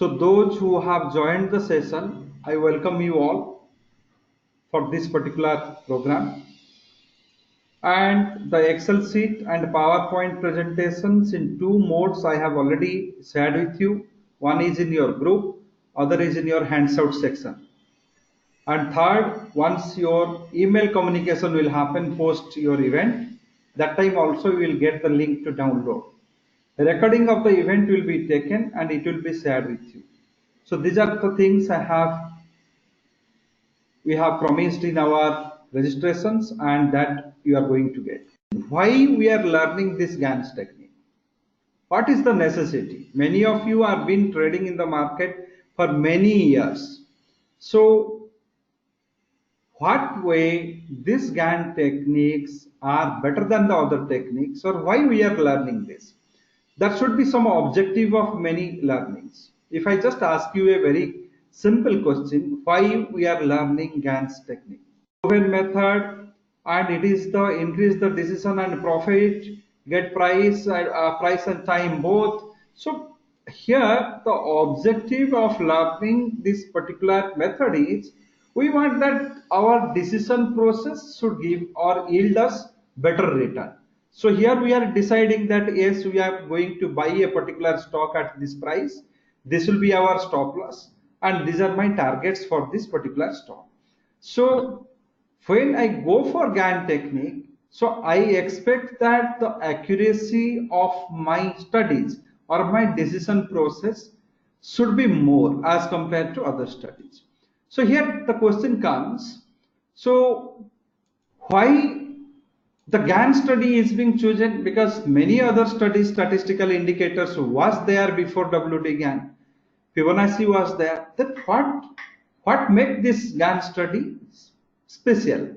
So those who have joined the session, I welcome you all for this particular program. And the Excel sheet and PowerPoint presentations in two modes I have already shared with you. One is in your group, other is in your handout section. And third, once your email communication will happen post your event, that time also you will get the link to download. The recording of the event will be taken and it will be shared with you. So these are the things we have promised in our registrations and that you are going to get. Why we are learning this Gann technique? What is the necessity? Many of you have been trading in the market for many years. So what way these Gann techniques are better than the other techniques, or why we are learning this? That should be some objective of many learnings. If I just ask you a very simple question, why we are learning Gann's technique? Proven method, and it is the increase the decision and profit, get price and time both. So here the objective of learning this particular method is we want that our decision process should give or yield us better return. So here we are deciding that yes, we are going to buy a particular stock at this price. This will be our stop loss, and these are my targets for this particular stock. So when I go for Gann technique, so I expect that the accuracy of my studies or my decision process should be more as compared to other studies. So here the question comes, so why the Gann study is being chosen? Because many other studies, statistical indicators was there before WD Gann. Fibonacci was there. That what make this Gann study special?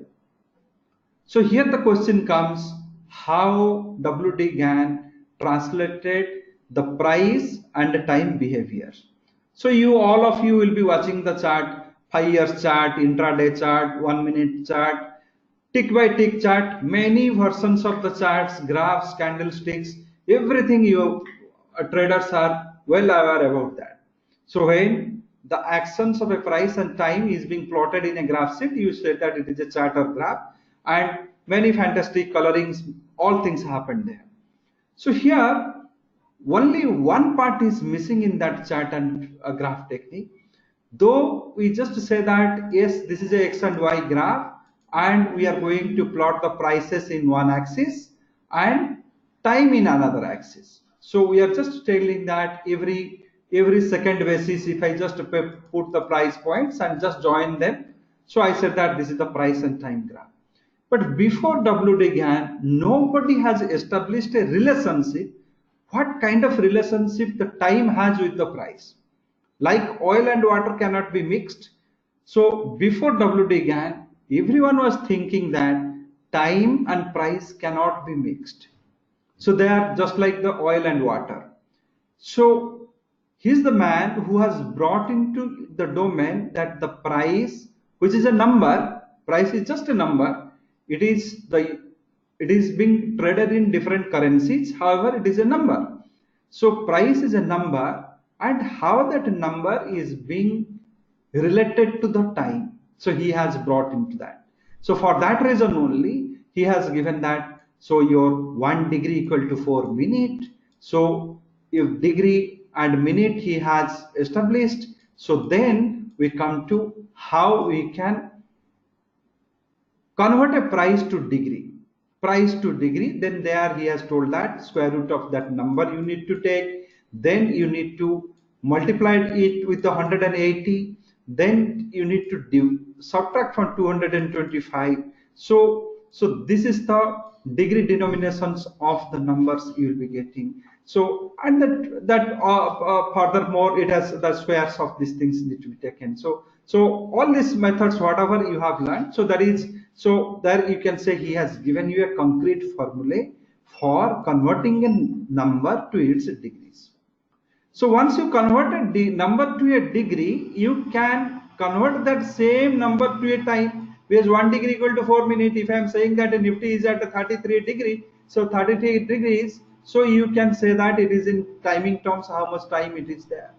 So here the question comes, how WD Gann translated the price and time behavior. So all of you will be watching the chart, 5 years chart, intraday chart, 1 minute chart, tick by tick chart, many versions of the charts, graphs, candlesticks, everything you traders are well aware about that. So when the actions of a price and time is being plotted in a graph sheet, you say that it is a chart or graph, and many fantastic colorings, all things happen there. So here only one part is missing in that chart and graph technique. Though we just say that yes, this is a X and Y graph, and we are going to plot the prices in one axis and time in another axis. So we are just telling that every second basis, if I just put the price points and just join them, so I said that this is the price and time graph. But before WD Gann, nobody has established a relationship. What kind of relationship the time has with the price? Like oil and water cannot be mixed. So before WD Gann, everyone was thinking that time and price cannot be mixed. So they are just like the oil and water. So he's the man who has brought into the domain that the price, which is a number, price is just a number. It is being traded in different currencies. However, it is a number. So price is a number, and how that number is being related to the time. So he has brought into that. So for that reason only, he has given that. So your 1 degree equal to 4 minute. So if degree and minute he has established, so then we come to how we can convert a price to degree. Then there he has told that square root of that number you need to take, then you need to multiply it with 180, then you need to subtract from 225. So this is the degree denominations of the numbers you will be getting. So and furthermore it has the squares of these things need to be taken. So all these methods, whatever you have learned, so there you can say he has given you a concrete formula for converting a number to its degrees. So once you converted the number to a degree, you can convert that same number to a time, because 1 degree equal to 4 minutes. If I am saying that a Nifty is at 33 degree, so 33 degrees, so you can say that it is in timing terms how much time it is there.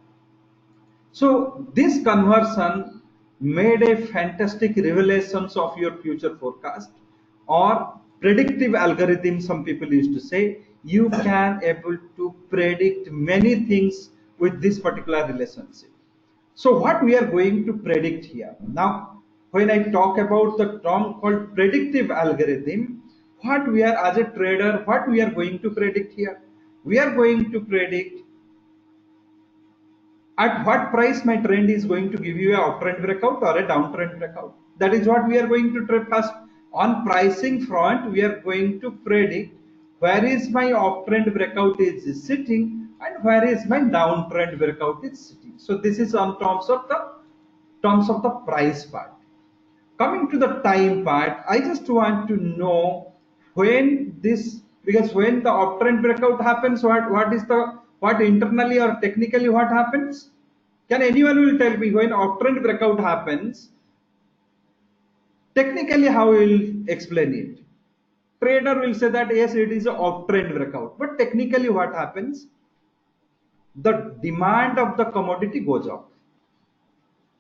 So this conversion made a fantastic revelations of your future forecast or predictive algorithm. Some people used to say you can able to predict many things with this particular relationship. So what we are going to predict here now, when I talk about the term called predictive algorithm, what we are as a trader, what we are going to predict here, we are going to predict at what price my trend is going to give you a uptrend breakout or a downtrend breakout. That is what we are going to trade first. On pricing front, we are going to predict where is my uptrend breakout is sitting and where is my downtrend breakout is sitting. So this is on terms of the price part. Coming to the time part, I just want to know when this, because when the uptrend breakout happens, what internally or technically what happens? Can anyone will tell me when uptrend breakout happens? Technically, how will explain it? Trader will say that yes, it is a uptrend breakout, but technically, what happens? The demand of the commodity goes up.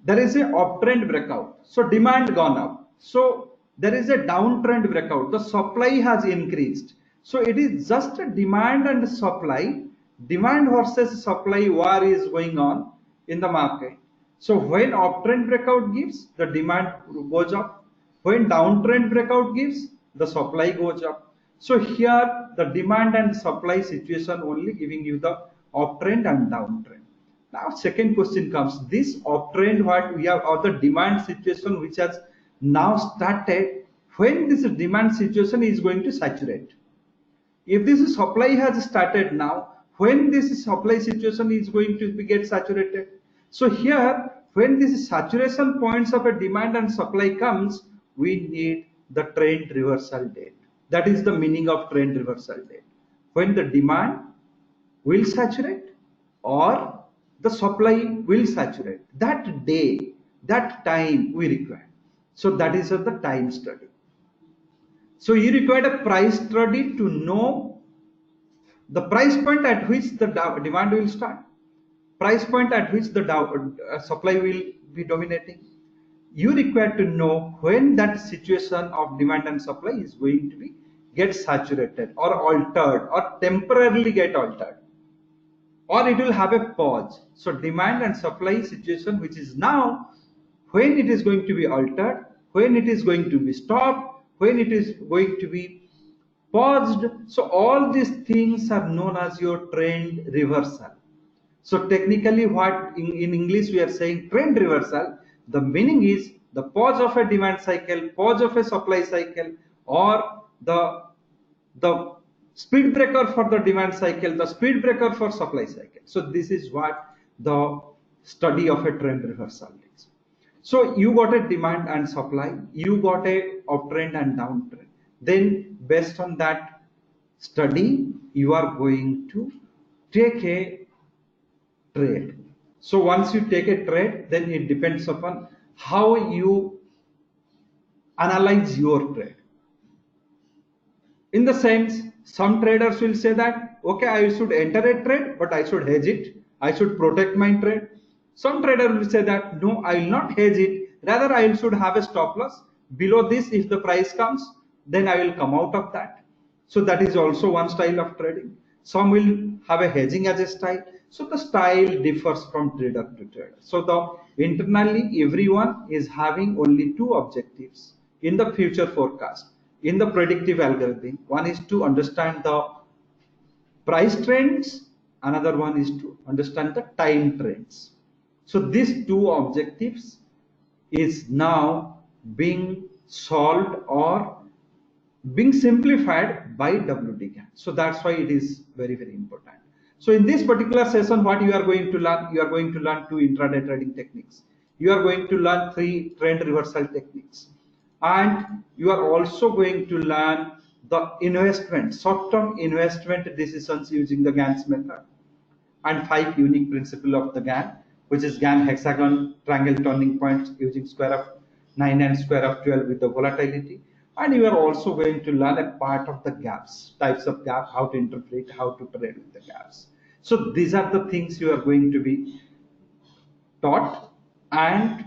There is a uptrend breakout, so demand gone up. So there is a downtrend breakout, the supply has increased. So it is just a demand and supply, demand versus supply war is going on in the market. So when uptrend breakout gives, the demand goes up. When downtrend breakout gives, the supply goes up. So here the demand and supply situation only giving you the uptrend and downtrend. Now, second question comes, this uptrend what we have, or the demand situation which has now started, when this demand situation is going to saturate. If this supply has started now, when this supply situation is going to get saturated. So here, when this saturation points of a demand and supply comes, we need the trend reversal date. That is the meaning of trend reversal date. When the demand will saturate or the supply will saturate, that day, that time we require. So that is the time study. So you require a price study to know the price point at which the demand will start, price point at which the supply will be dominating. You require to know when that situation of demand and supply is going to be get saturated or altered or temporarily get altered, or it will have a pause. So demand and supply situation which is now, when it is going to be altered, when it is going to be stopped, when it is going to be paused. So all these things are known as your trend reversal. So technically what in English we are saying trend reversal, the meaning is the pause of a demand cycle, pause of a supply cycle, or the speed breaker for the demand cycle, the speed breaker for supply cycle. So this is what the study of a trend reversal is. So you got a demand and supply, you got a uptrend and downtrend. Then based on that study, you are going to take a trade. So once you take a trade, then it depends upon how you analyze your trade. In the sense, some traders will say that, okay, I should enter a trade, but I should hedge it. I should protect my trade. Some trader will say that, no, I will not hedge it. Rather, I should have a stop loss. Below this, if the price comes, then I will come out of that. So that is also one style of trading. Some will have a hedging as a style. So the style differs from trader to trader. So the internally, everyone is having only two objectives in the future forecast, in the predictive algorithm. One is to understand the price trends, another one is to understand the time trends. So these two objectives is now being solved or being simplified by WD Gann. So that's why it is very, very important. So in this particular session, what you are going to learn, you are going to learn two intraday trading techniques. You are going to learn three trend reversal techniques. And you are also going to learn the investment, short-term investment decisions using the Gann's method, and five unique principles of the Gann, which is Gann hexagon triangle turning points using square of 9 and square of 12 with the volatility. And you are also going to learn a part of the gaps, types of gap, how to interpret, how to trade with the gaps. So these are the things you are going to be taught, and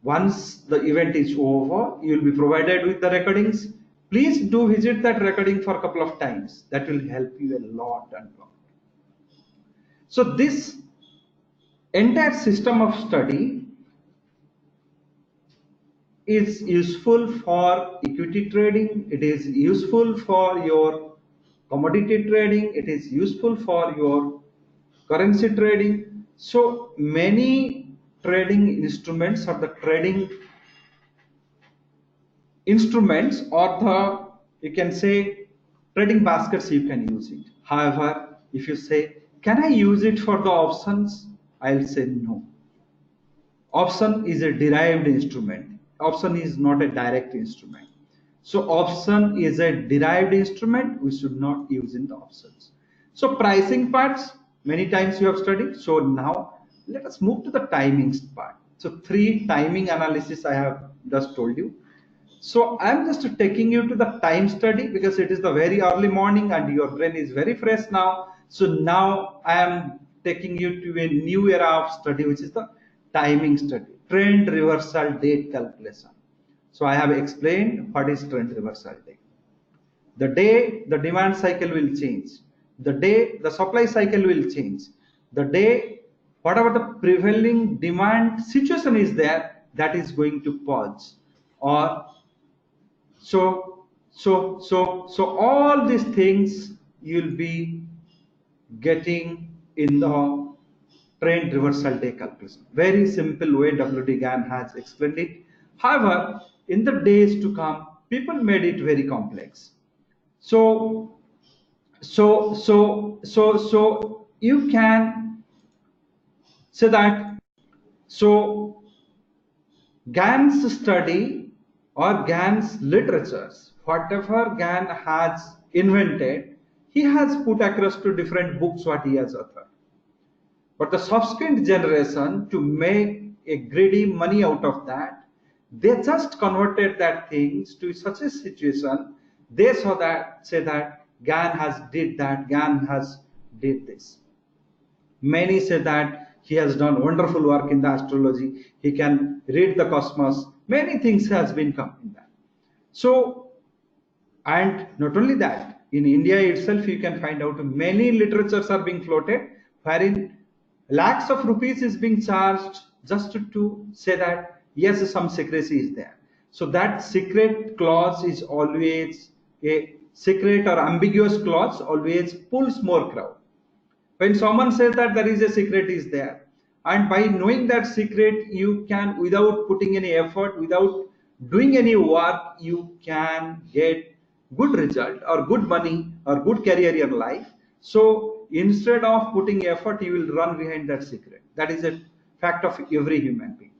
once the event is over, you will be provided with the recordings. Please do visit that recording for a couple of times. That will help you a lot and lot. So this entire system of study is useful for equity trading. It is useful for your commodity trading. It is useful for your currency trading. So many trading instruments or the trading instruments or the, you can say, trading baskets, you can use it. However, if you say, can I use it for the options? I'll say no. Option is a derived instrument. Option is not a direct instrument. So option is a derived instrument. We should not use in the options. So pricing parts, many times you have studied. So now let us move to the timings part. So 3 timing analysis I have just told you. So I'm just taking you to the time study because it is the very early morning and your brain is very fresh now. So now I am taking you to a new era of study, which is the timing study, trend reversal date calculation. So I have explained what is trend reversal date. The day the demand cycle will change, the day the supply cycle will change, the day whatever the prevailing demand situation is there, that is going to pause. Or so all these things you'll be getting in the trend reversal day calculation. Very simple way WD Gann has explained it. However, in the days to come, people made it very complex. So you can say that, so Gann's study or Gann's literatures, whatever Gann has invented, he has put across to different books what he has authored. But the subsequent generation, to make a greedy money out of that, they just converted that things to such a situation. They saw that, say that Gann has did that, Gann has did this. Many say that he has done wonderful work in the astrology. He can read the cosmos. Many things has been come in that. So, and not only that, in India itself, you can find out many literatures are being floated, wherein lakhs of rupees is being charged just to say that yes, some secrecy is there. So that secret clause is always a secret or ambiguous clause always pulls more crowd. When someone says that there is a secret is there, and by knowing that secret, you can, without putting any effort, without doing any work, you can get good result or good money or good career in your life. So instead of putting effort, you will run behind that secret. That is a fact of every human being.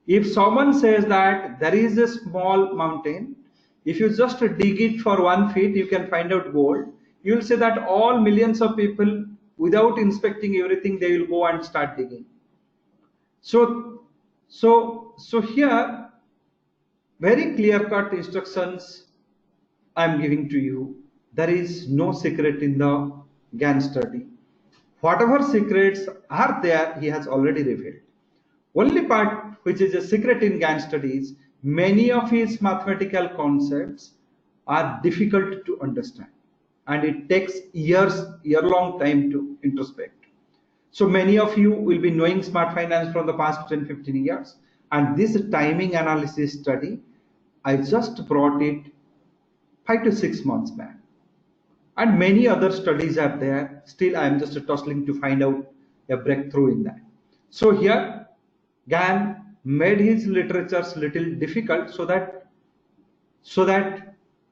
If someone says that there is a small mountain, if you just dig it for 1 feet, you can find out gold. You will say that all millions of people, without inspecting everything, they will go and start digging. So here, very clear-cut instructions I am giving to you. There is no secret in the Gann study. Whatever secrets are there, he has already revealed. Only part which is a secret in Gann studies, many of his mathematical concepts are difficult to understand, and it takes year-long time to introspect. So many of you will be knowing smart finance from the past 10-15 years, and this timing analysis study, I just brought it 5 to 6 months back. And many other studies are there. Still, I am just tussling to find out a breakthrough in that. So here, Gann made his literatures little difficult so that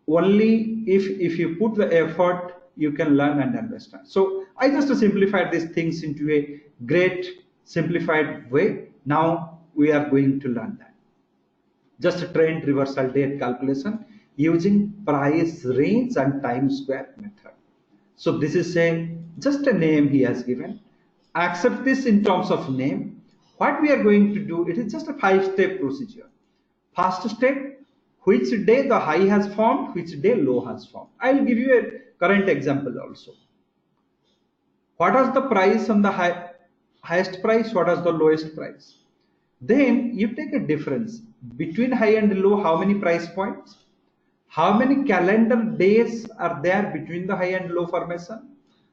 only if you put the effort, you can learn and understand. So I just simplified these things into a great simplified way. Now we are going to learn that. Just a trend reversal date calculation using price range and time square method. So this is just a name he has given. Accept this in terms of name. What we are going to do, it is just a 5-step procedure. First step, which day the high has formed, which day low has formed. I will give you a current example also. What is the price on the highest price? What is the lowest price? Then you take a difference between high and low. How many price points? How many calendar days are there between the high and low formation?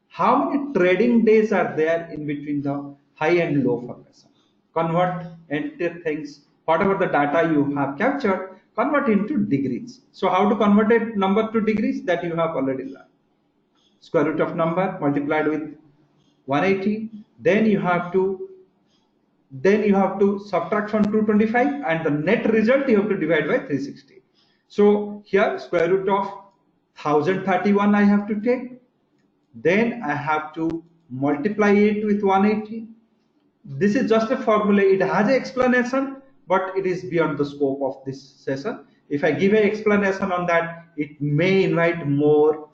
How many trading days are there in between the high and low formation? Convert entire things, whatever the data you have captured, convert into degrees. So how to convert a number to degrees, that you have already learned. Square root of number multiplied with 180, then you have to subtract from 225, and the net result you have to divide by 360. So here square root of 1031 I have to take, then I have to multiply it with 180. This is just a formula. It has an explanation, but it is beyond the scope of this session. If I give an explanation on that, it may invite more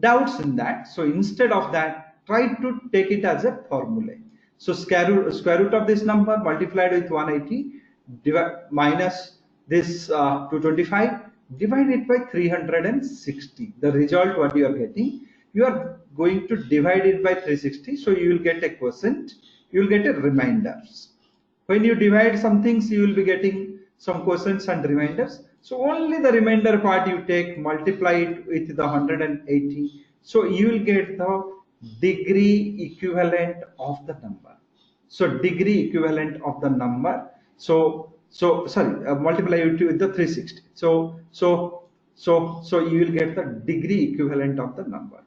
doubts in that. So instead of that, try to take it as a formula. So square root of this number multiplied with 180 minus this 225, divide it by 360. The result what you are getting, you are going to divide it by 360. So you will get a quotient, you will get a reminders. When you divide some things, you will be getting some quotients and reminders. So only the remainder part you take, multiply it with the 180. So you will get the degree equivalent of the number. So degree equivalent of the number. Multiply it with the 360. So you will get the degree equivalent of the number.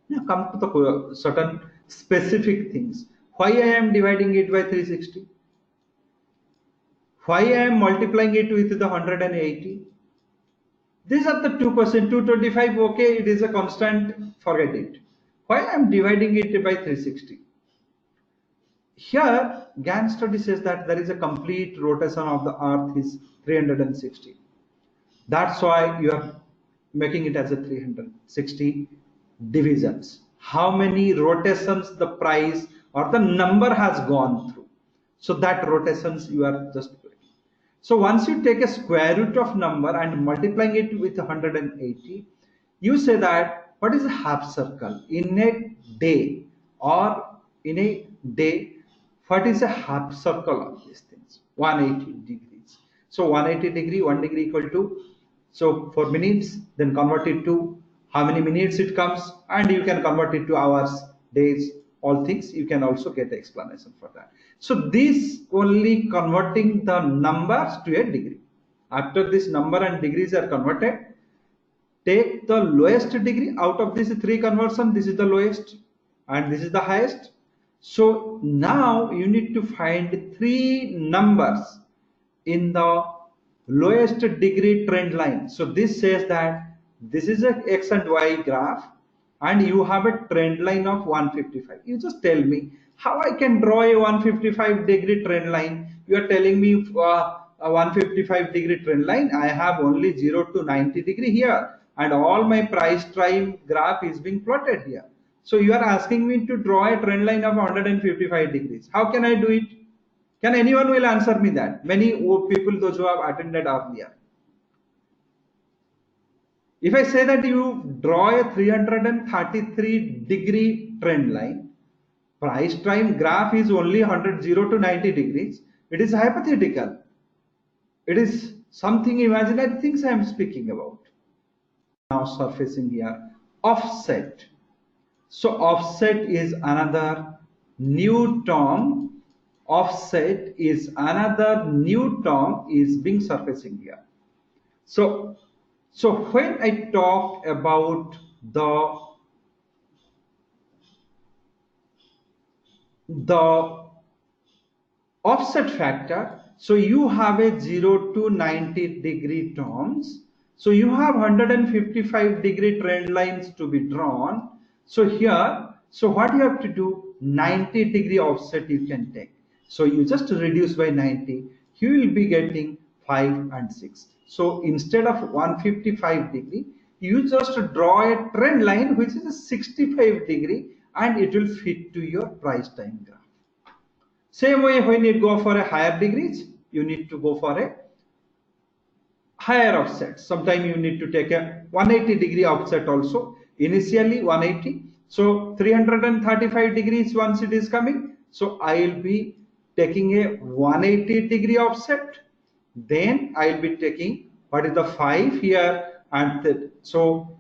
Now come to the certain specific things. Why I am dividing it by 360? Why I am multiplying it with the 180? These are the two questions. 225, okay, it is a constant, forget it. Why I am dividing it by 360? Here, Gann study says that there is a complete rotation of the earth is 360. That's why you are making it as a 360 divisions. How many rotations the price or the number has gone through. So that rotations you are just doing. So once you take a square root of number and multiplying it with 180, you say that what is a half circle in a day, or in a day, what is a half circle of these things? 180 degrees. So 180 degree, 1 degree equal to, so for minutes, then convert it to how many minutes it comes, and you can convert it to hours, days, all things. You can also get explanation for that. So this only converting the numbers to a degree. After this number and degrees are converted, take the lowest degree out of these three conversion. This is the lowest and this is the highest. So now you need to find three numbers in the lowest degree trend line. So this says that this is a x and y graph, and you have a trend line of 155. You just tell me how I can draw a 155 degree trend line. You are telling me a 155 degree trend line. I have only 0 to 90 degree here, and all my price time graph is being plotted here. So you are asking me to draw a trend line of 155 degrees. How can I do it? Can anyone will answer me that? Many people, those who have attended earlier. If I say that you draw a 333 degree trend line, price time graph is only 0 to 90 degrees. It is hypothetical. It is something imaginary things I am speaking about. Now surfacing here, offset. So offset is another new term. Offset is another new term is being surfacing here. So when I talk about the offset factor, so you have a 0 to 90 degree terms. So you have 155 degree trend lines to be drawn. So here, so what you have to do, 90 degree offset you can take. So you just reduce by 90, you will be getting 5 and 6. So instead of 155 degree, you just draw a trend line which is a 65 degree, and it will fit to your price time graph. Same way, when you go for a higher degrees, you need to go for a higher offset. Sometimes you need to take a 180 degree offset also. Initially 180. So 335 degrees once it is coming. So I will be taking a 180-degree offset. Then I'll be taking what is the 5 here, and so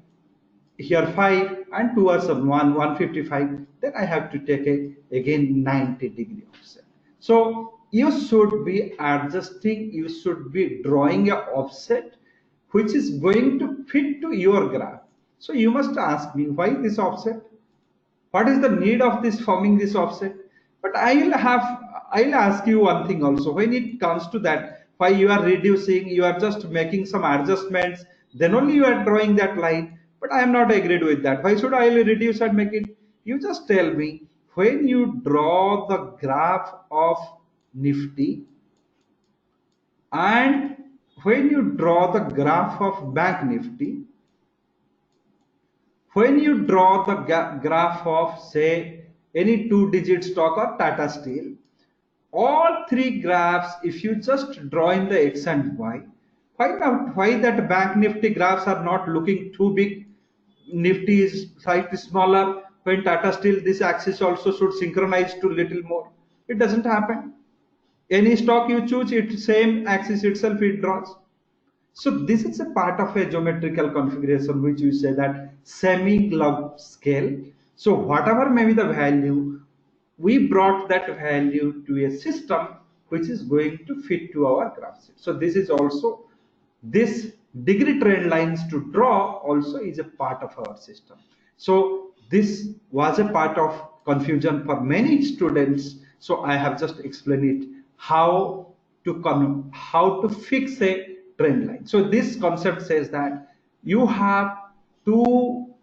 here 5 and 2 are some 155. Then I have to take a again 90-degree offset. So you should be adjusting, you should be drawing a offset which is going to fit to your graph. So you must ask me, why this offset? What is the need of this forming this offset? But I'll ask you one thing also. When it comes to that, why you are reducing, you are just making some adjustments, then only you are drawing that line. But I am not agreed with that. Why should I reduce and make it? You just tell me, when you draw the graph of Nifty and when you draw the graph of Bank Nifty, when you draw the graph of, say, any two-digit stock or Tata Steel, all three graphs, if you just draw in the X and Y, why that Bank Nifty graphs are not looking too big? Nifty is slightly smaller. When Tata Steel, this axis also should synchronize to little more. It doesn't happen. Any stock you choose, it same axis itself it draws. So this is a part of a geometrical configuration which we say that semi-glove scale. So whatever may be the value, we brought that value to a system which is going to fit to our graph sheet. So this is also, this degree trend lines to draw also is a part of our system. So this was a part of confusion for many students. So I have just explained it how to fix a trend line. So this concept says that you have two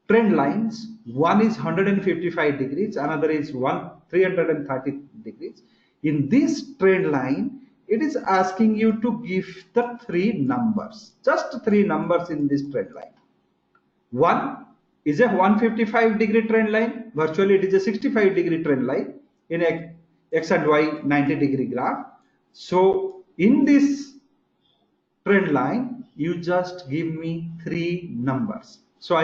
trend lines. One is 155 degrees, another is 330 degrees. In this trend line, it is asking you to give the three numbers, just three numbers in this trend line. One is a 155-degree trend line. Virtually, it is a 65-degree trend line in a X and Y 90-degree graph. So in this trend line, you just give me three numbers. So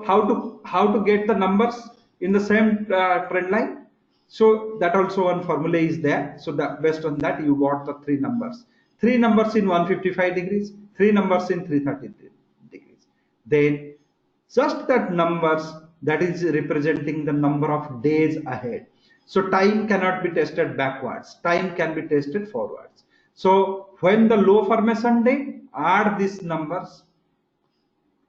how to get the numbers in the same trend line? So that also one formula is there. So that based on that you got the three numbers. Three numbers in 155 degrees, three numbers in 330 degrees. Then just that numbers, that is representing the number of days ahead. So time cannot be tested backwards. Time can be tested forwards. So when the low formation day, add these numbers.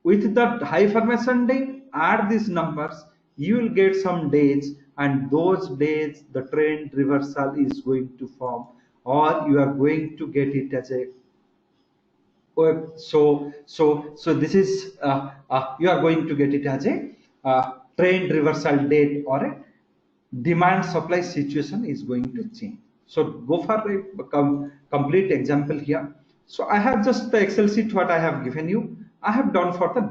With the high formation day, add these numbers. You will get some days, and those days the trend reversal is going to form, or you are going to get it as a so this is you are going to get it as a trend reversal date, or a demand supply situation is going to change. So go for a complete example here. So I have just the Excel sheet what I have given you. I have done for the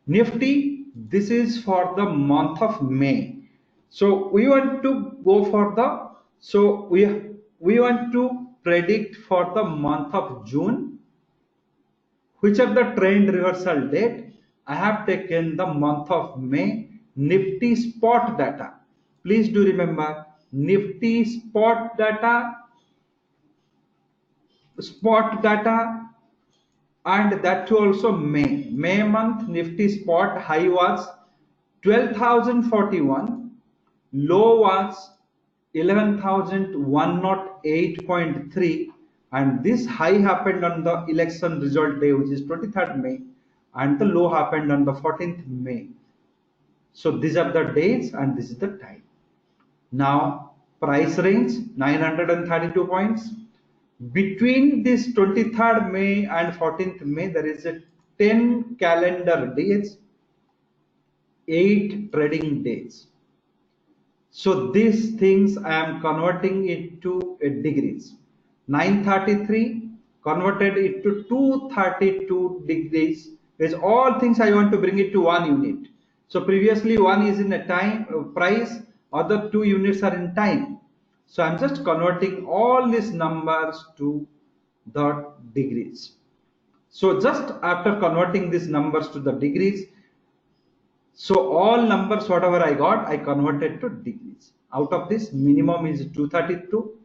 Nifty. This is for the month of May. So we want to go for the, so we want to predict for the month of June. Which are the trend reversal date? I have taken the month of May Nifty spot data. Please do remember, Nifty spot data, and that too also May month Nifty spot high was 12,041, low was 11,108.3, and this high happened on the election result day, which is 23rd May, and the low happened on the 14th May. So these are the dates and this is the time. Now price range 932 points. Between this 23rd May and 14th May, there is a 10 calendar days, 8 trading days. So these things I am converting it to degrees. 933 converted it to 232 degrees. Is all things I want to bring it to 1 unit. So previously one is in a time price, other 2 units are in time. So I'm just converting all these numbers to the degrees. So just after converting these numbers to the degrees, So all numbers whatever I got, I converted to degrees. Out of this, minimum is 232,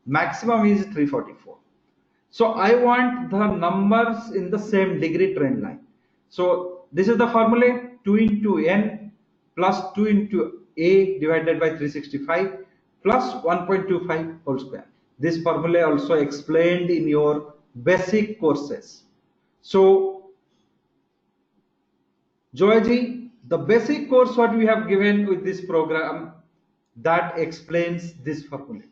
maximum is 344. So I want the numbers in the same degree trend line. So this is the formula: 2 into n plus 2 into a divided by 365 plus 1.25 whole square. This formula also explained in your basic courses. So Joyji, the basic course what we have given with this program, that explains this formula.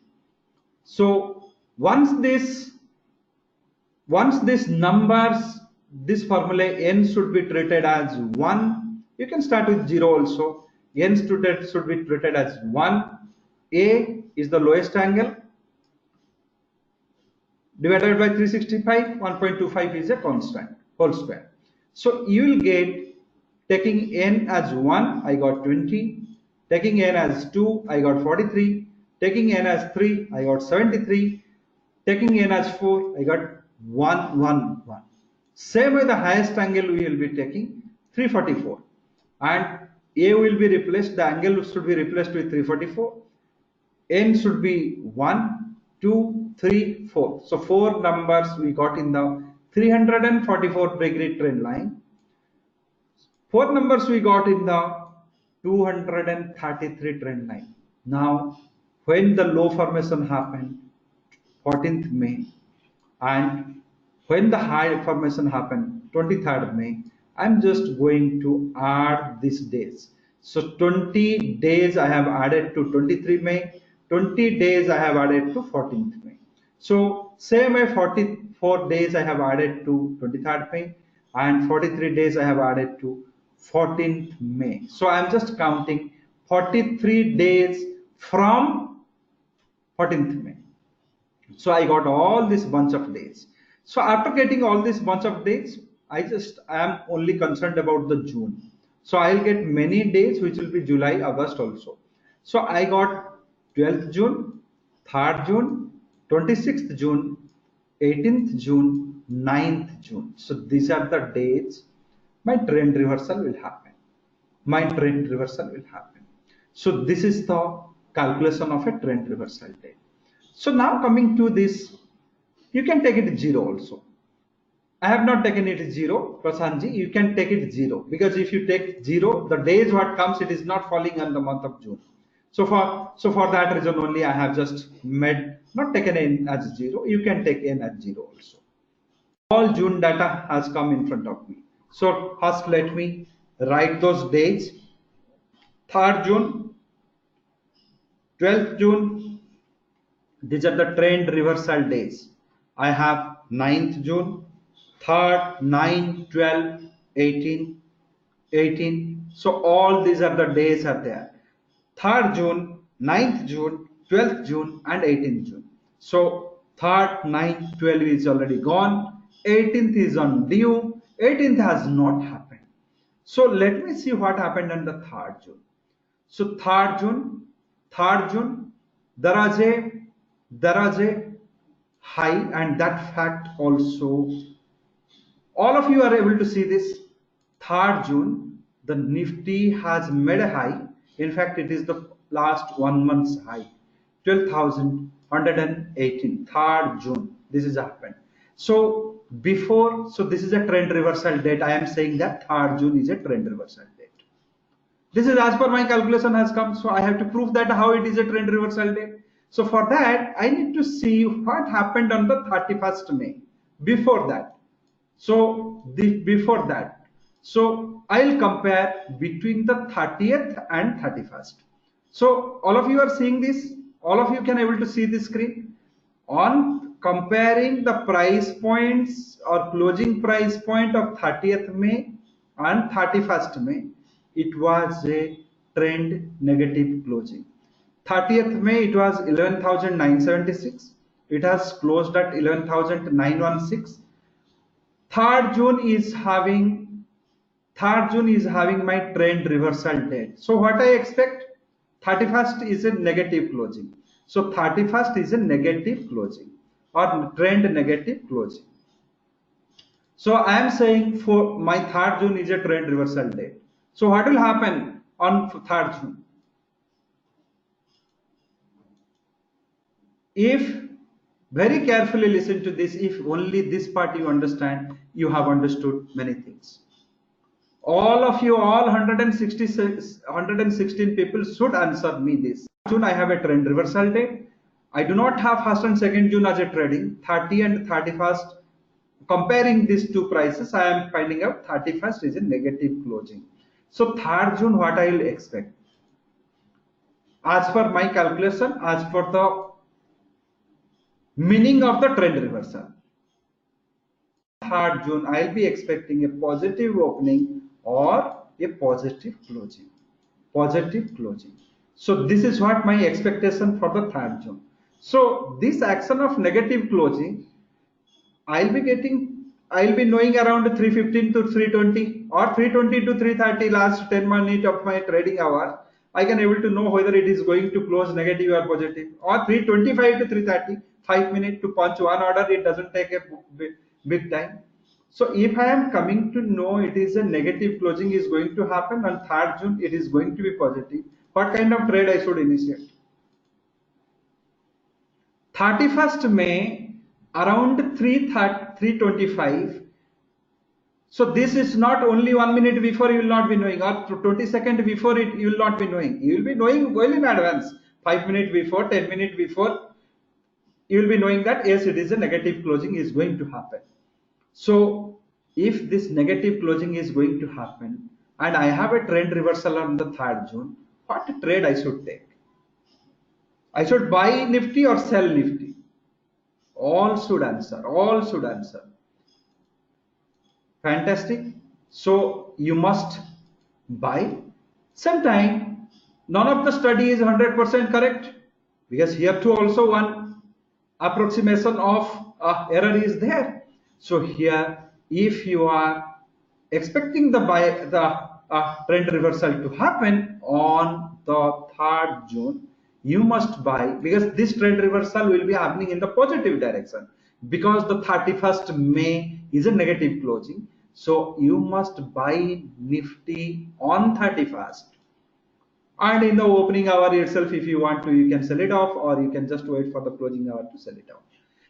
So once this numbers, this formula n should be treated as 1. You can start with 0 also. N should be treated as 1. A is the lowest angle divided by 365. 1.25 is a constant whole square. So you will get, taking n as 1, I got 20. Taking n as 2, I got 43. Taking n as 3, I got 73. Taking n as 4, I got 111. Same way the highest angle we will be taking 344. And A will be replaced, the angle should be replaced with 344. N should be 1, 2, 3, 4. So 4 numbers we got in the 344 degree trend line. 4 numbers we got in the 233 trend line. Now, when the low formation happened, 14th May, and when the high formation happened, 23rd May, I'm just going to add these days. So 20 days I have added to 23 May, 20 days I have added to 14th May. So same way 44 days I have added to 23rd May, and 43 days I have added to 14th May. So I'm just counting 43 days from 14th May. So I got all this bunch of days. So after getting all this bunch of days, I am only concerned about the June. So I'll get many days which will be July, August also. So I got 12th June, 3rd June, 26th June, 18th June, 9th June. So these are the dates my trend reversal will happen. My trend reversal will happen. So this is the calculation of a trend reversal date. So now coming to this, you can take it 0 also. I have not taken it 0, Prasanji, you can take it 0, because if you take 0, the days what comes, it is not falling on the month of June. So for that reason only I have just not taken n as 0. You can take n as 0 also. All June data has come in front of me. So first let me write those dates. 3rd June, 12th June, these are the trend reversal days. I have 9th June, 3rd, 9, 12, 18, 18. So all these are the days are there. 3rd June, 9th June, 12th June and 18th June. So 3rd, 9th, 12 is already gone. 18th is on due. 18th has not happened. So let me see what happened on the 3rd June. So 3rd June, there is a high, and that fact also all of you are able to see this. 3rd June, the Nifty has made a high. In fact, it is the last 1 month's high, 12,118. 3rd June, this has happened. So this is a trend reversal date. I am saying that 3rd June is a trend reversal date. This is as per my calculation has come. So I have to prove that how it is a trend reversal date. So for that, I need to see what happened on the 31st May. Before that. So before that, so I'll compare between the 30th and 31st. So all of you are seeing this, all of you can able to see this screen. On comparing the price points or closing price point of 30th May and 31st May, it was a trend negative closing. 30th May it was 11,976. It has closed at 11,916. 3rd June is having my trend reversal date. So what I expect? 31st is a negative closing. So 31st is a negative closing or trend negative closing. So I am saying for my 3rd June is a trend reversal date. So what will happen on 3rd June? If very carefully listen to this, if only this part you understand, you have understood many things. All of you, all 116 people should answer me this. June, I have a trend reversal day. I do not have 1st and 2nd June as a trading. 30 and 31st, comparing these two prices, I am finding out 31st is a negative closing. So 3rd June, what I will expect? As per my calculation, as per the meaning of the trend reversal, 3rd June, I'll be expecting a positive opening or a positive closing. Positive closing. So this is what my expectation for the 3rd June. So this action of negative closing, I'll be knowing around 315 to 320 or 320 to 330 last 10 minutes of my trading hour. I can able to know whether it is going to close negative or positive, or 325 to 330, 5 minutes to punch one order. It doesn't take a big time. So if I am coming to know it is a negative closing is going to happen on 3rd June, it is going to be positive, what kind of trade I should initiate? 31st May around 325. So this is not only 1 minute before you will not be knowing, or 20 seconds before it you will not be knowing. You will be knowing well in advance. 5 minutes before, 10 minutes before, you will be knowing that yes, it is a negative closing is going to happen. So if this negative closing is going to happen and I have a trend reversal on the 3rd June, what trade I should take? I should buy Nifty or sell Nifty? All should answer. All should answer. Fantastic. So you must buy. Sometime none of the study is 100% correct, because here too also one approximation of error is there. So here, if you are expecting the trend reversal to happen on the 3rd June, you must buy, because this trend reversal will be happening in the positive direction, because the 31st May is a negative closing. So you must buy Nifty on 31st, and in the opening hour itself, if you want to, you can sell it off, or you can just wait for the closing hour to sell it off.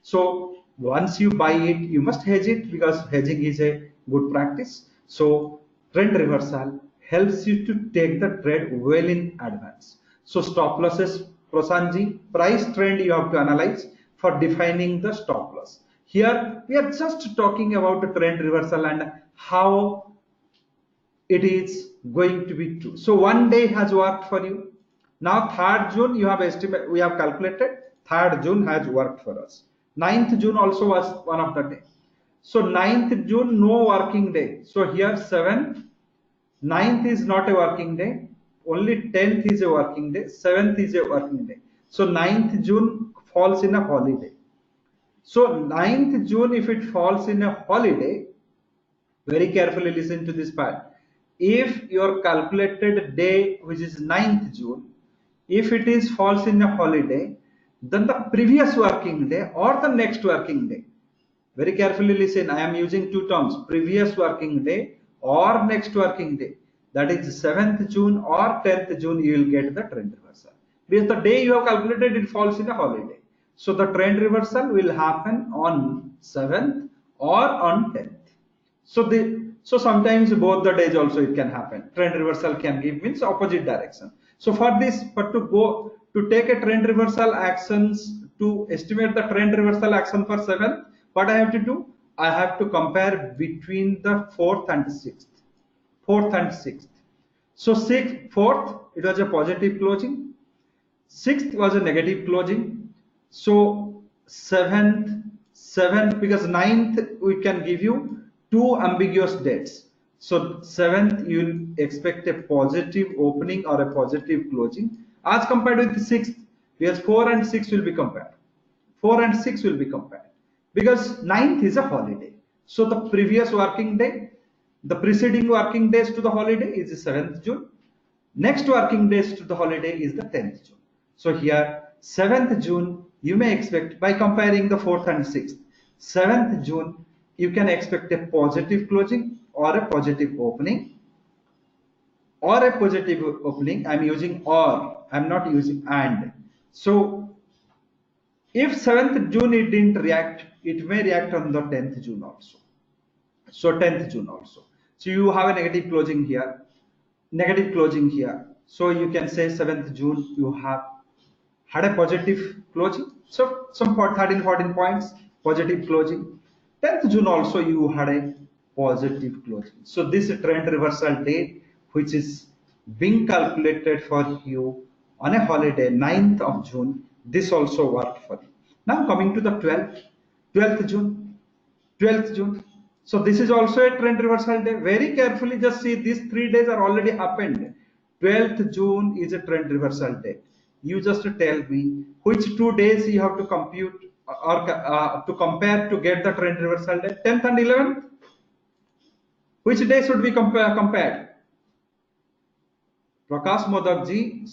So once you buy it, you must hedge it, because hedging is a good practice. So trend reversal helps you to take the trade well in advance. So stop losses, Prasanji, price trend you have to analyze for defining the stop loss. Here we are just talking about the trend reversal and how it is going to be true. So one day has worked for you. Now 3rd June you have estimate, we have calculated 3rd June has worked for us. 9th June also was one of the day. So 9th June no working day. So here 7th, 9th is not a working day. Only 10th is a working day. 7th is a working day. So 9th June falls in a holiday. So 9th June, if it falls in a holiday, very carefully listen to this part. If your calculated day, which is 9th June, if it is falls in a holiday, then the previous working day or the next working day, very carefully listen, I am using two terms, previous working day or next working day, that is 7th June or 10th June, you will get the trend reversal, because the day you have calculated it falls in a holiday. So the trend reversal will happen on 7th or on 10th. So sometimes both the days also it can happen. Trend reversal can give means opposite direction. So for this, but to take a trend reversal actions, to estimate the trend reversal action for 7th, what I have to do? I have to compare between the 4th and 6th. 4th and 6th. So 4th, it was a positive closing. 6th was a negative closing. So 7th, because 9th we can give you two ambiguous dates. So 7th you will expect a positive opening or a positive closing as compared with the 6th, because 4 and 6 will be compared. 4 and 6 will be compared because 9th is a holiday. So the previous working day, the preceding working days to the holiday is the 7th June. Next working days to the holiday is the 10th June. So here 7th June you may expect, by comparing the 4th and 6th, 7th June you can expect a positive closing or a positive opening. or a positive opening. I'm using or, I'm not using and. So if 7th June it didn't react, it may react on the 10th June also. So 10th June also. So you have a negative closing here, negative closing here. So you can say 7th June you have had a positive closing. So some 13, 14 points, positive closing. 10th June also you had a positive closing. So this trend reversal date, which is being calculated for you on a holiday, 9th of June, this also worked for you. Now coming to the 12th June. 12th June. So this is also a trend reversal day. Very carefully just see these 3 days are already happened. 12th June is a trend reversal day. You just tell me which 2 days you have to compute or to compare to get the trend reversal day. 10th and 11th. Which day should be compared? Prakash Modak ji,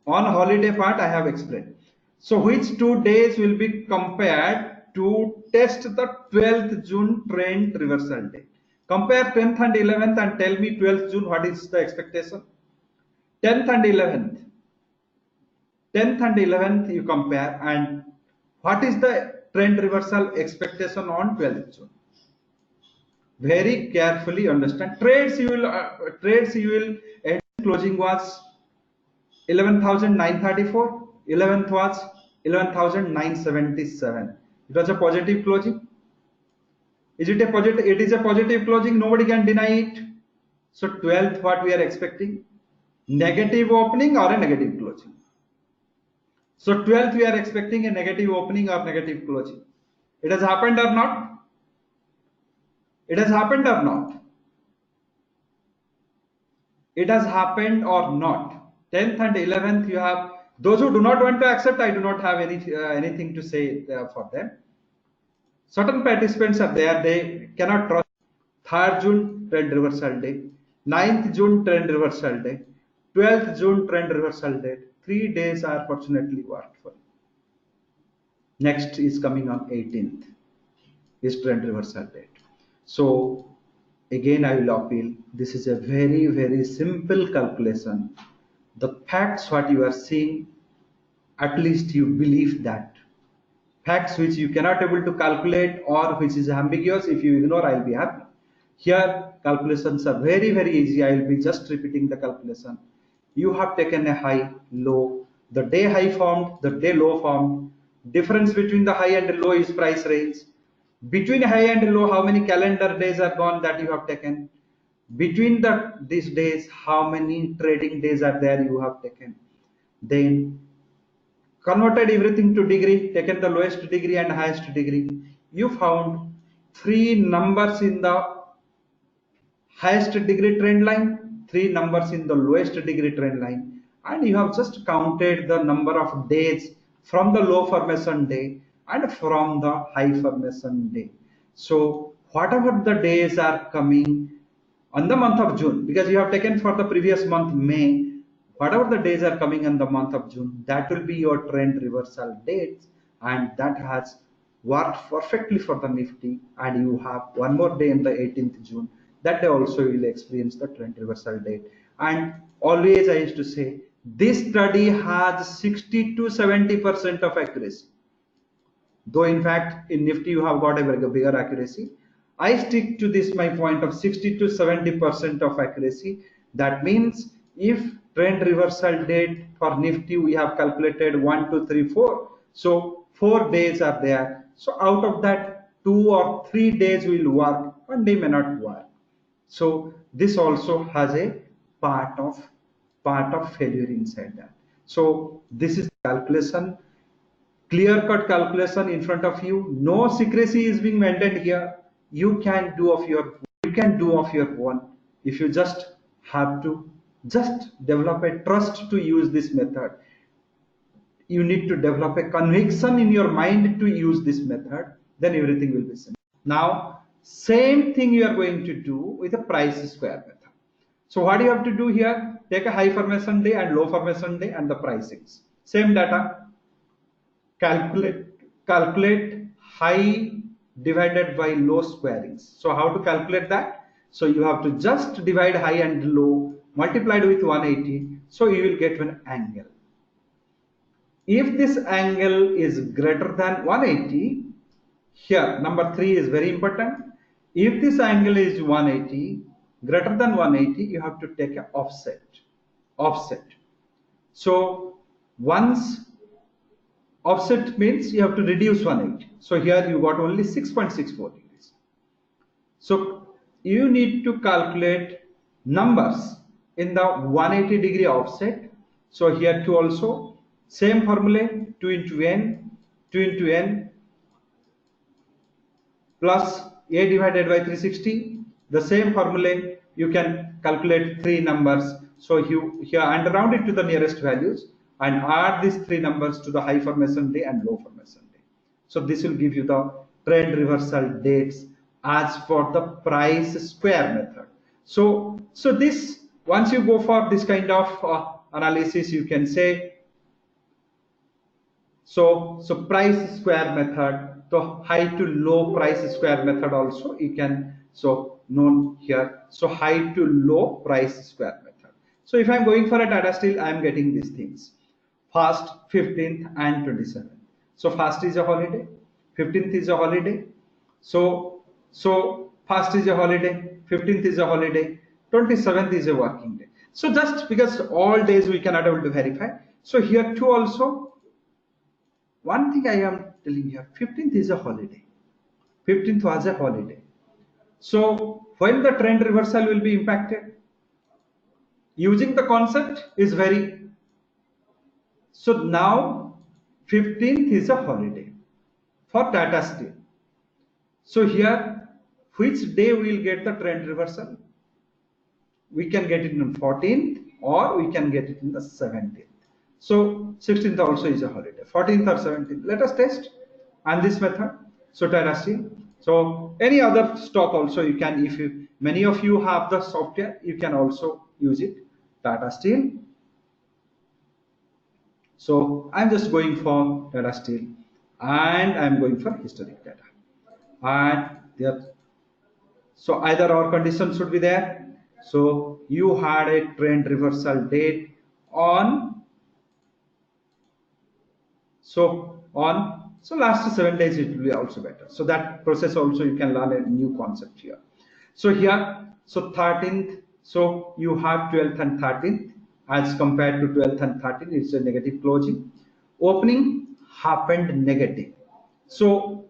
on holiday part I have explained. So which 2 days will be compared to test the 12th June trend reversal day? Compare 10th and 11th and tell me 12th June what is the expectation? 10th and 11th. 10th and 11th you compare, and what is the trend reversal expectation on 12th June? Very carefully understand. Trades you will end closing was 11,934. 11th was 11,977. It was a positive closing. Is it a positive? It is a positive closing. Nobody can deny it. So 12th, what we are expecting? Negative opening or a negative closing. So 12th, we are expecting a negative opening or negative closing. It has happened or not? It has happened or not? It has happened or not? 10th and 11th, you have those who do not want to accept. I do not have anything to say for them. Certain participants are there, they cannot trust. 3rd June trend reversal day, 9th June trend reversal day, 12th June trend reversal day. 3 days are fortunately worked for you. Next is coming on 18th is trend reversal date. So again I will appeal, this is a very, very simple calculation. The facts what you are seeing, at least you believe that. Facts which you cannot able to calculate or which is ambiguous, if you ignore, I'll be happy. Here calculations are very, very easy. I will be just repeating the calculation. You have taken a high, low, the day high formed, the day low formed. Difference between the high and the low is price range. Between high and low, how many calendar days are gone that you have taken? Between these days, how many trading days are there you have taken? Then converted everything to degree, taken the lowest degree and highest degree. You found 3 numbers in the highest degree trend line, 3 numbers in the lowest degree trend line, and you have just counted the number of days from the low formation day and from the high formation day. So whatever the days are coming on the month of June, because you have taken for the previous month May, whatever the days are coming in the month of June, that will be your trend reversal dates, and that has worked perfectly for the Nifty. And you have one more day in the 18th June, that day also you will experience the trend reversal date. And always I used to say, this study has 60 to 70% of accuracy. Though in fact in Nifty you have got a very bigger accuracy, I stick to this my point of 60 to 70% of accuracy. That means if trend reversal date for Nifty we have calculated 1, 2, 3, 4. So 4 days are there. So out of that 2 or 3 days will work, 1 day may not work. So this also has a part of failure inside that. So this is calculation, clear cut calculation in front of you. No secrecy is being maintained here. You can do of your own. If you just have to just develop a trust to use this method, you need to develop a conviction in your mind to use this method, then everything will be simple. Now same thing you are going to do with a price square method. So what you have to do here, take a high formation day and low formation day and the pricings, same data, calculate high divided by low squarings. So how to calculate that? So you have to just divide high and low multiplied with 180, so you will get one angle. If this angle is greater than 180, here number 3 is very important. If this angle is 180, greater than 180, you have to take an offset. So once offset means you have to reduce 180. So here you got only 6.64 degrees. So you need to calculate numbers in the 180 degree offset. So here too also same formula, 2 into n plus a divided by 360. The same formula you can calculate 3 numbers. So you here and round it to the nearest values and add these 3 numbers to the high formation day and low formation day. So this will give you the trend reversal dates as for the price square method. So this, once you go for this kind of analysis, you can say so price square method, the high to low price square method also you can so known here. So high to low price square method. So if I'm going for a Tata Steel, I'm getting these things: first, 15th and 27th. So first is a holiday, 15th is a holiday. So first is a holiday, 15th is a holiday, 27th is a working day. So just because all days we cannot able to verify. So here too also, one thing I am telling here, 15th is a holiday. 15th was a holiday. So when the trend reversal will be impacted? Using the concept is very. So now 15th is a holiday for Tata Steel. So here, which day we will get the trend reversal? We can get it on 14th or we can get it in the 17th. So 16th also is a holiday, 14th or 17th. Let us test on this method. So Tata Steel. So any other stock also you can, if you, many of you have the software, you can also use it. Tata Steel. So I'm just going for Tata Steel and I'm going for historic data. And there, so either or condition should be there. So you had a trend reversal date on last 7 days, it will be also better. So that process also you can learn a new concept here. So here, so 13th, so you have 12th and 13th as compared to 12th and 13th, it's a negative closing. Opening happened negative. So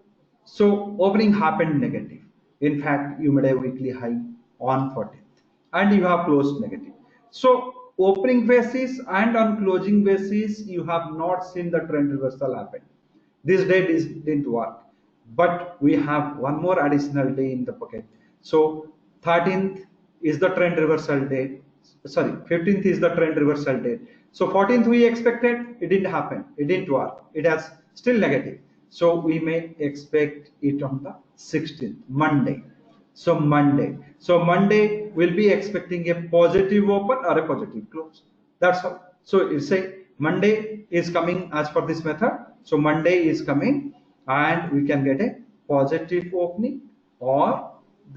opening happened negative. In fact, you made a weekly high on 14th and you have closed negative. So opening basis and on closing basis, you have not seen the trend reversal happen. This day didn't work, but we have one more additional day in the pocket. So 13th is the trend reversal day. Sorry, 15th is the trend reversal date. So 14th we expected, it didn't happen, it didn't work, it has still negative. So we may expect it on the 16th, Monday. So Monday will be expecting a positive open or a positive close. That's all. So you say Monday is coming as per this method. So Monday is coming and we can get a positive opening, or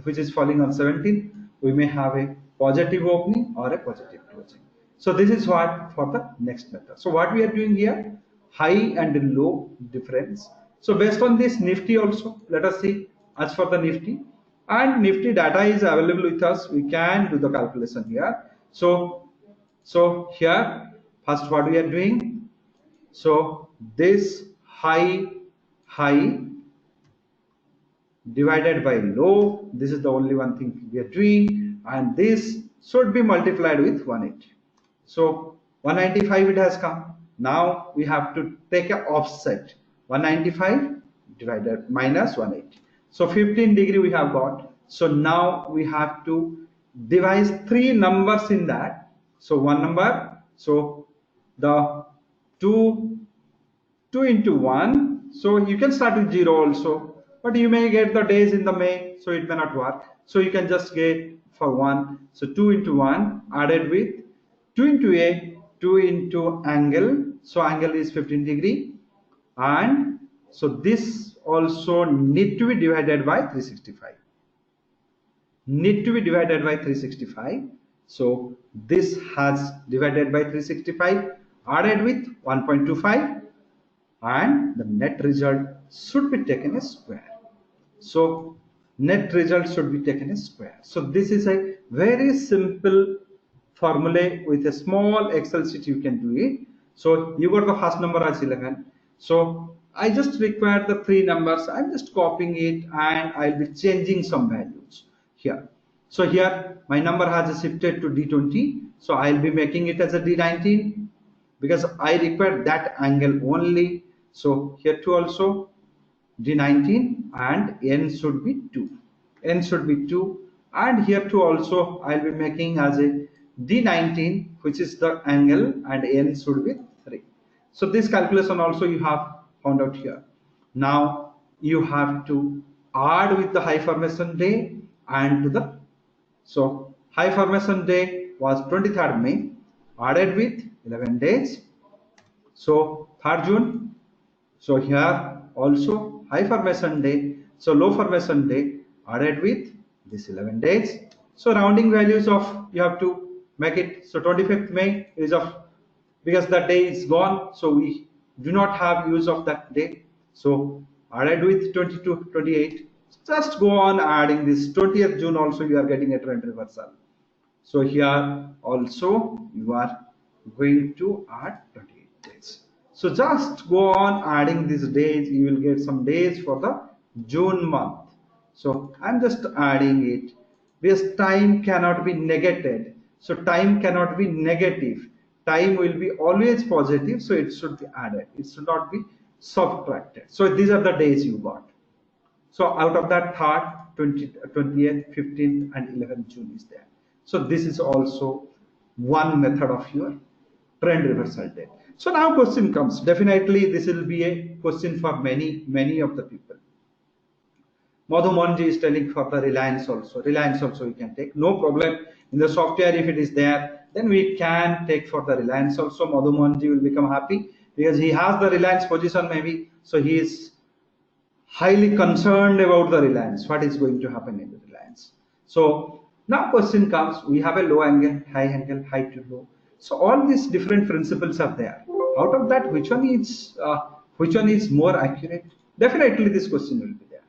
which is falling on 17th, we may have a positive opening or a positive closing. So this is what for the next method. So what we are doing here, high and low difference. So based on this Nifty also, let us see as for the Nifty, and Nifty data is available with us. We can do the calculation here. So here first what we are doing, so this high divided by low, this is the only one thing we are doing, and this should be multiplied with 180. So 195 it has come. Now we have to take an offset, 195 divided minus 180. So 15 degree we have got. So now we have to divide 3 numbers in that. So one number, so the 2 into 1. So you can start with 0 also, but you may get the days in the May, so it may not work. So you can just get for 1. So 2 into 1 added with 2 into a, 2 into angle. So angle is 15 degree, and so this also need to be divided by 365. Need to be divided by 365. So this has divided by 365 added with 1.25, and the net result should be taken as square. So net result should be taken as square. So this is a very simple formula. With a small Excel sheet you can do it. So you got the first number as 11. So I just require the three numbers. I'm just copying it and I'll be changing some values here. So here my number has shifted to D20. So I'll be making it as a D19 because I require that angle only. So here too also D19 and n should be 2. N should be 2, and here too also I'll be making as a D19, which is the angle, and n should be 3. So this calculation also you have found out here. Now you have to add with the high formation day and to the, so high formation day was 23rd May added with 11 days. So 3rd June. So here also high formation day. So low formation day added with this 11 days. So rounding values of, you have to make it. So 25th May is of, because that day is gone. So we do not have use of that day. So added with 22, 28. Just go on adding this 20th June also you are getting a trend reversal. So here also you are going to add 28 days. So just go on adding these days. You will get some days for the June month. So I'm just adding it because time cannot be negated. So time cannot be negative. Time will be always positive. So it should be added. It should not be subtracted. So these are the days you got. So out of that, 3rd, 20th, 15th, and 11th June is there. So this is also one method of your trend reversal date. So now question comes. Definitely this will be a question for many of the people. Madhu Monji is telling for the Reliance also. Reliance also we can take. No problem. In the software, if it is there, then we can take for the Reliance also. Madhu Monji will become happy because he has the Reliance position maybe. So he is highly concerned about the Reliance, what is going to happen in the Reliance. So now question comes, we have a low angle, high to low. So all these different principles are there. Out of that, which one is more accurate? Definitely this question will be there.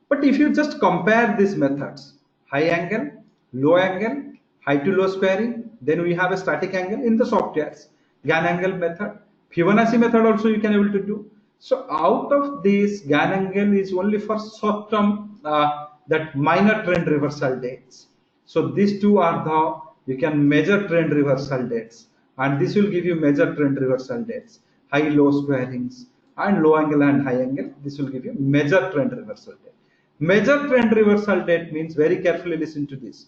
But if you just compare these methods, high angle, low angle, high to low squaring, then we have a static angle in the softwares, Gann angle method, Fibonacci method also you can able to do. So out of this, Gann angle is only for short term, that minor trend reversal dates. So these two are the, you can measure trend reversal dates, and this will give you measure trend reversal dates, high low squarings, and low angle and high angle. This will give you measure trend reversal date. Measure trend reversal date means, very carefully listen to this.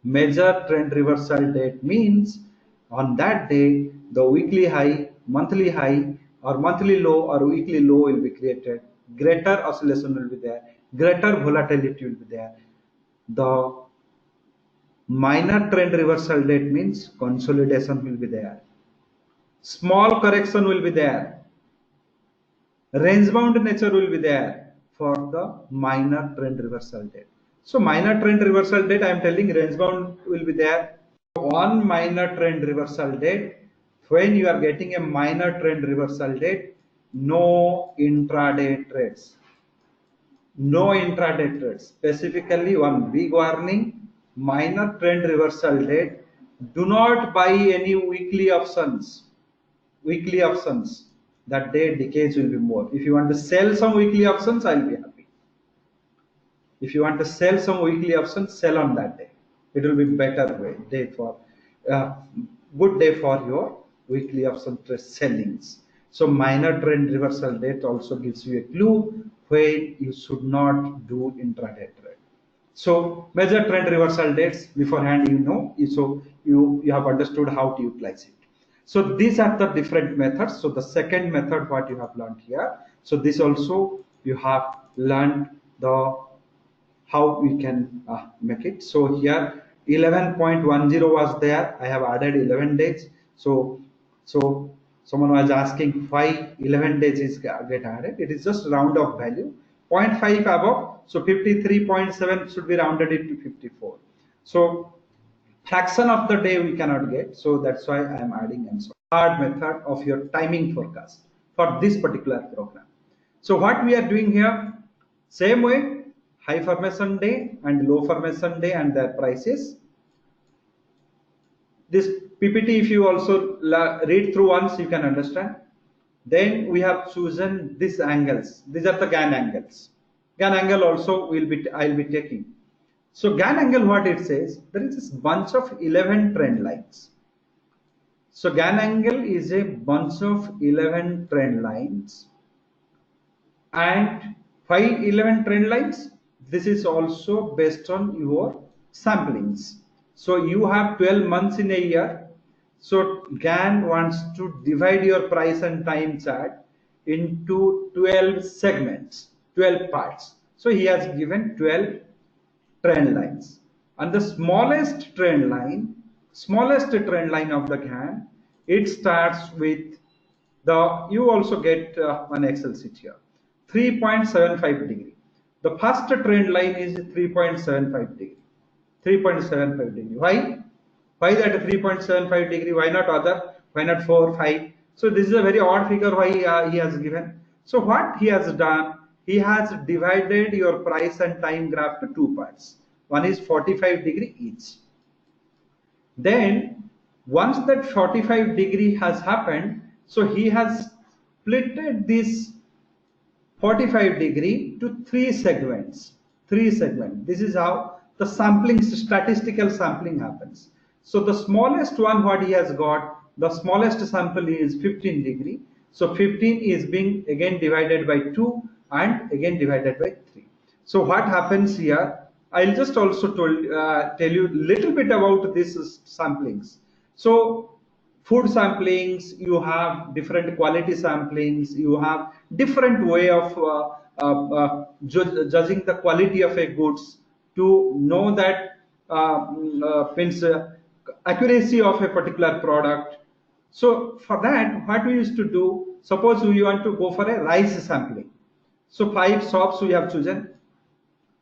Measure trend reversal date means on that day the weekly high, monthly high, or monthly low or weekly low will be created, greater oscillation will be there, greater volatility will be there. The minor trend reversal date means consolidation will be there, small correction will be there, range bound nature will be there for the minor trend reversal date. So minor trend reversal date, I am telling range bound will be there. One minor trend reversal date, when you are getting a minor trend reversal date, no intraday trades. No intraday trades. Specifically, one big warning, minor trend reversal date, do not buy any weekly options. Weekly options, that day decays will be more. If you want to sell some weekly options, I'll be happy. If you want to sell some weekly options, sell on that day. It will be better way, day for good day for your weekly option trade sellings. So minor trend reversal date also gives you a clue when you should not do intraday trade. So measure trend reversal dates beforehand, you know, so you have understood how to utilize it. So these are the different methods. So the second method what you have learned here. So this also you have learned the how we can make it. So here 11.10 was there. I have added 11 days. So someone was asking why 11 days is get added. It is just round of value. 0.5 above. So 53.7 should be rounded into 54. So fraction of the day we cannot get. So that's why I am adding and so hard method of your timing forecast for this particular program. So what we are doing here, same way, high formation day and low formation day and their prices. This PPT, if you also read through once, you can understand. Then we have chosen these angles. These are the Gann angles. Gann angle also I'll be taking. So Gann angle, what it says, there is this bunch of 11 trend lines. So Gann angle is a bunch of 11 trend lines. And why 11 trend lines? This is also based on your samplings. So you have 12 months in a year. So Gann wants to divide your price and time chart into 12 segments, 12 parts. So he has given 12 trend lines. And the smallest trend line of the Gann, it starts with you also get an Excel sheet here, 3.75 degree. The first trend line is 3.75 degree. 3.75 degree. Why? Why that 3.75 degree? Why not other? Why not 4, 5? So this is a very odd figure why he has given. So what he has done, he has divided your price and time graph to two parts. One is 45 degree each. Then once that 45 degree has happened, so he has splitted this 45 degree to three segments. This is how the sampling, statistical sampling happens. So the smallest one what he has got, the smallest sample is 15 degree. So 15 is being again divided by 2 and again divided by 3. So what happens here, I'll just also tell you a little bit about these samplings. So food samplings, you have different quality samplings, you have different way of judging the quality of a goods to know that means accuracy of a particular product. So for that, what we used to do, suppose we want to go for a rice sampling. So 5 shops we have chosen.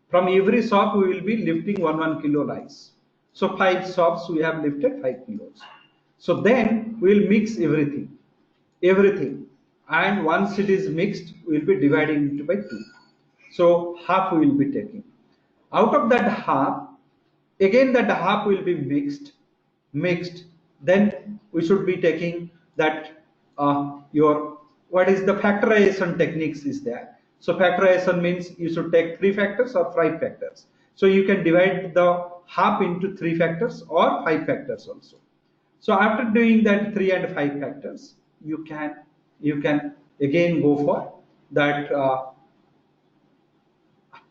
From every shop we will be lifting 1 kilo rice. So 5 shops we have lifted 5 kilos. So then we will mix everything. And once it is mixed, we will be dividing it by 2. So half we will be taking. Out of that half, again that half will be mixed. Then we should be taking that what is the factorization techniques is there. So factorization means you should take 3 factors or 5 factors. So you can divide the half into 3 factors or 5 factors also. So after doing that 3 and 5 factors, you can again go for that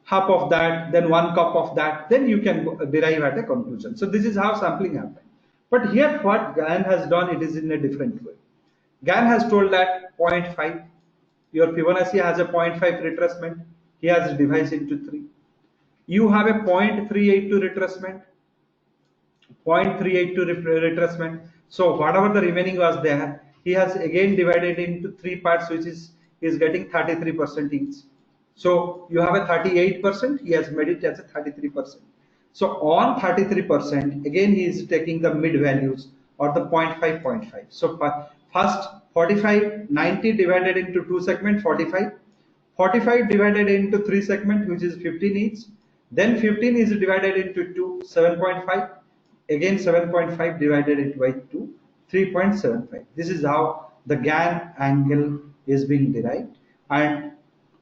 half of that, then 1 cup of that, then you can derive at a conclusion. So this is how sampling happens. But here what Gann has done, it is in a different way. Gann has told that 0.5, your Fibonacci has a 0.5 retracement, he has divided into 3. You have a 0.382 retracement, 0.382 retracement. So whatever the remaining was there, he has again divided into 3 parts, which is getting 33% each. So you have a 38%, he has made it as a 33%. So on 33%, again he is taking the mid values or the 0.5, 0.5. So first 45, 90 divided into 2 segment, 45. 45 divided into 3 segment, which is 15 each. Then 15 is divided into 2, 7.5. Again 7.5 divided into by 2, 3.75. This is how the Gann angle is being derived. And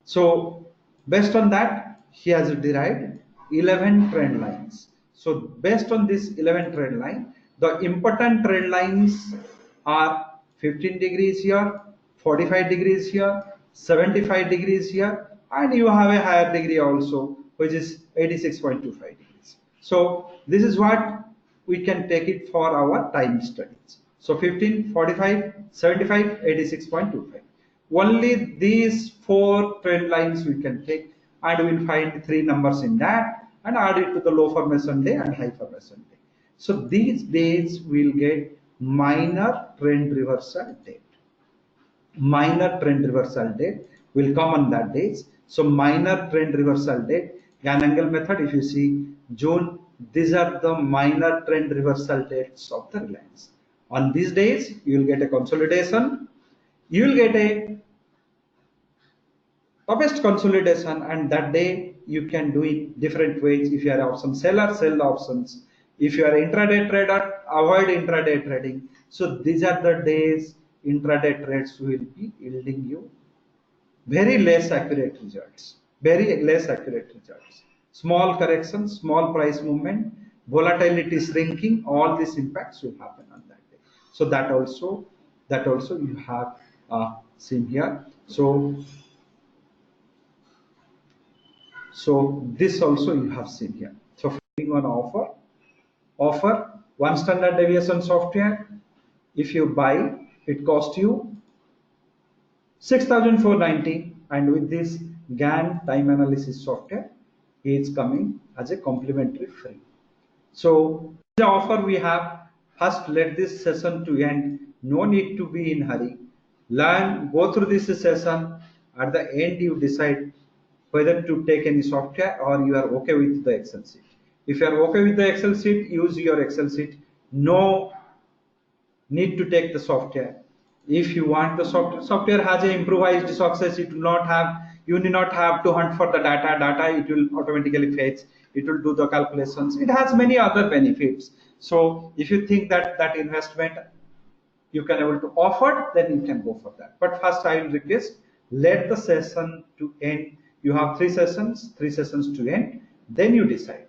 so based on that, he has derived 11 trend lines. So based on this 11 trend line, the important trend lines are 15 degrees here, 45 degrees here, 75 degrees here, and you have a higher degree also, which is 86.25 degrees. So this is what we can take it for our time studies. So 15, 45, 75, 86.25. Only these 4 trend lines we can take, and we will find 3 numbers in that and add it to the low formation day and high formation day. So these days we will get minor trend reversal date. Minor trend reversal date will come on that days. So minor trend reversal date, Gann angle method, if you see June, These are the minor trend reversal dates of the Reliance. On these days, you will get a consolidation, you will get a toughest consolidation, and that day you can do it different ways. If you are option seller, sell the options. If you are intraday trader, avoid intraday trading. So these are the days intraday trades will be yielding you very less accurate results. Very less accurate results. Small corrections, small price movement, volatility shrinking, all these impacts will happen on that day. So that also you have seen here. So this also you have seen here. So on offer one standard deviation software. If you buy, it costs you 6,490, and with this Gann time analysis software is coming as a complimentary free. So the offer we have. First, let this session to end. No need to be in hurry. Learn, go through this session. At the end, you decide whether to take any software or you are okay with the Excel sheet. If you are okay with the Excel sheet, use your Excel sheet. No need to take the software. If you want the software has a improvised success, it will not have, you need not have to hunt for the data, it will automatically fetch, it will do the calculations, it has many other benefits. So if you think that that investment you can able to offer, then you can go for that. But first I will request, let the session to end. You have three sessions to end, then you decide.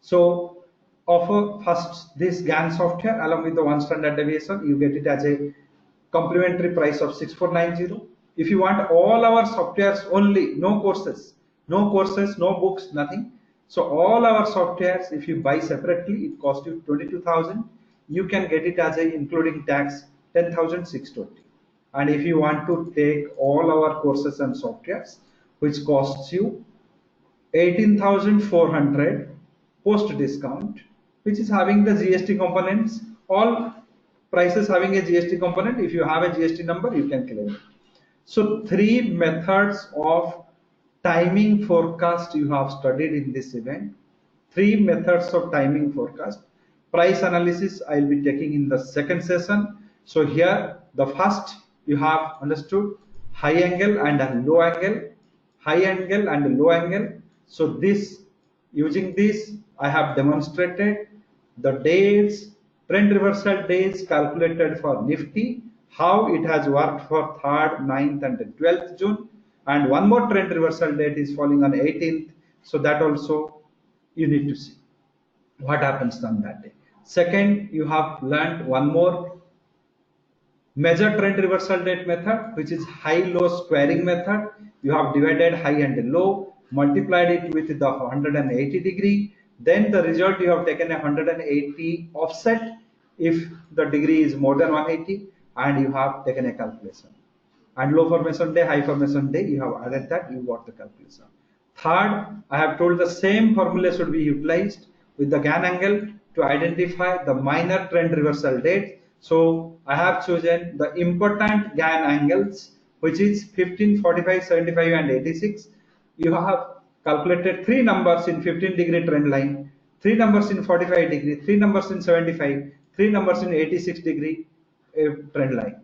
So offer first this Gann software along with the one standard deviation. You get it as a complimentary price of 6490. If you want all our softwares only, no courses, no books, nothing. So all our softwares, if you buy separately, it costs you 22,000. You can get it as a including tax 10,620. And if you want to take all our courses and softwares, which costs you 18,400 post discount, which is having the GST components. All prices having a GST component. If you have a GST number, you can claim it. So three methods of timing forecast you have studied in this event. Three methods of timing forecast. Price analysis I will be taking in the second session. So here the first you have understood high angle and low angle, high angle and low angle. So this, using this I have demonstrated the days, trend reversal days calculated for Nifty, how it has worked for 3rd, 9th and 12th June, and one more trend reversal date is falling on 18th. So that also you need to see what happens on that day. Second, you have learned one more major trend reversal date method, which is high-low squaring method. You have divided high and low, multiplied it with the 180 degree. Then the result you have taken a 180 offset if the degree is more than 180, and you have taken a calculation. And low formation day, high formation day, you have added that, you got the calculation. Third, I have told the same formula should be utilized with the Gann angle to identify the minor trend reversal dates. So I have chosen the important Gann angles, which is 15, 45, 75 and 86. You have calculated three numbers in 15-degree trend line, three numbers in 45 degree, three numbers in 75, three numbers in 86-degree trend line.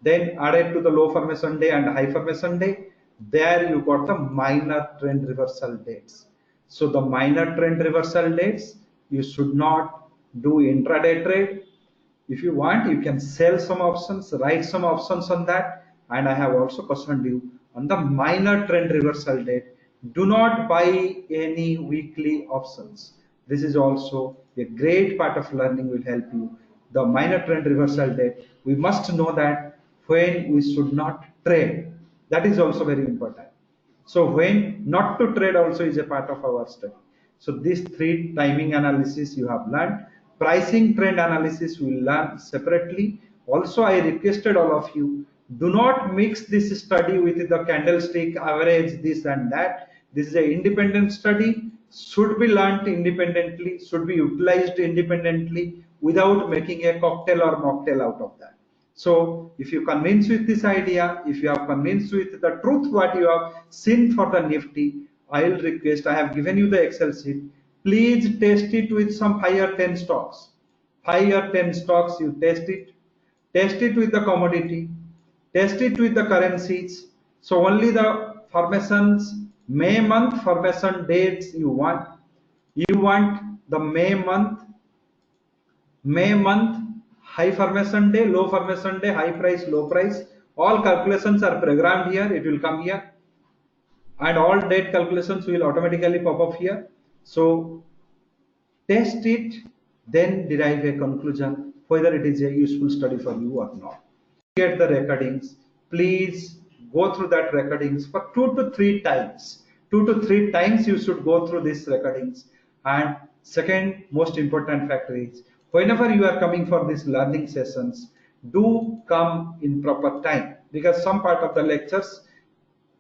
Then added to the low formation day and high formation day, there you got the minor trend reversal dates. So the minor trend reversal dates, you should not do intraday trade. If you want, you can sell some options, write some options on that. And I have also cautioned you on the minor trend reversal date. Do not buy any weekly options. This is also a great part of learning, will help you. The minor trend reversal date, we must know that when we should not trade. That is also very important. So when not to trade also is a part of our study. So these three timing analysis you have learned. Pricing trend analysis we will learn separately. Also I requested all of you, do not mix this study with the candlestick average, this and that. This is an independent study, should be learned independently, should be utilized independently without making a cocktail or mocktail out of that. So if you convince with this idea, if you have convinced with the truth what you have seen for the Nifty, I will request, I have given you the Excel sheet, Please test it with some 5 or 10 stocks. 5 or 10 stocks, you test it with the commodity, test it with the currencies. So only the formations, May month formation dates you want. You want the May month, high formation day, low formation day, high price, low price. All calculations are programmed here. It will come here, and all date calculations will automatically pop up here. So test it, then derive a conclusion whether it is a useful study for you or not. Get the recordings. Please go through that recordings for 2 to 3 times. 2 to 3 times you should go through these recordings. And second most important factor is whenever you are coming for these learning sessions, do come in proper time, because some part of the lectures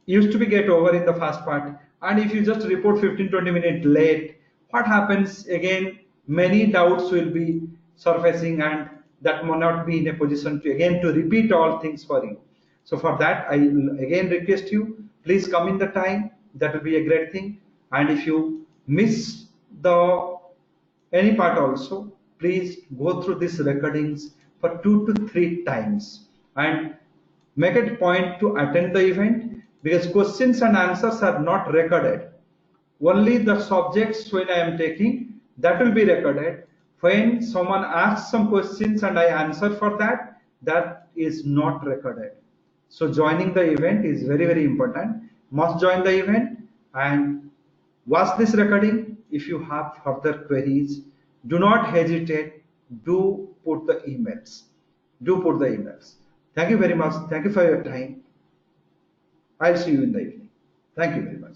used to be get over in the first part, and if you just report 15-20 minutes late, what happens again, many doubts will be surfacing, and that may not be in a position to again to repeat all things for you. So for that I will again request you, please come in the time. That will be a great thing. And if you miss the any part also, please go through these recordings for 2 to 3 times, and make it a point to attend the event, because questions and answers are not recorded. Only the subjects when I am taking, that will be recorded. When someone asks some questions and I answer for that, that is not recorded. So joining the event is very, very important. Must join the event and watch this recording. If you have further queries, do not hesitate. Do put the emails. Do put the emails. Thank you very much. Thank you for your time. I'll see you in the evening. Thank you very much.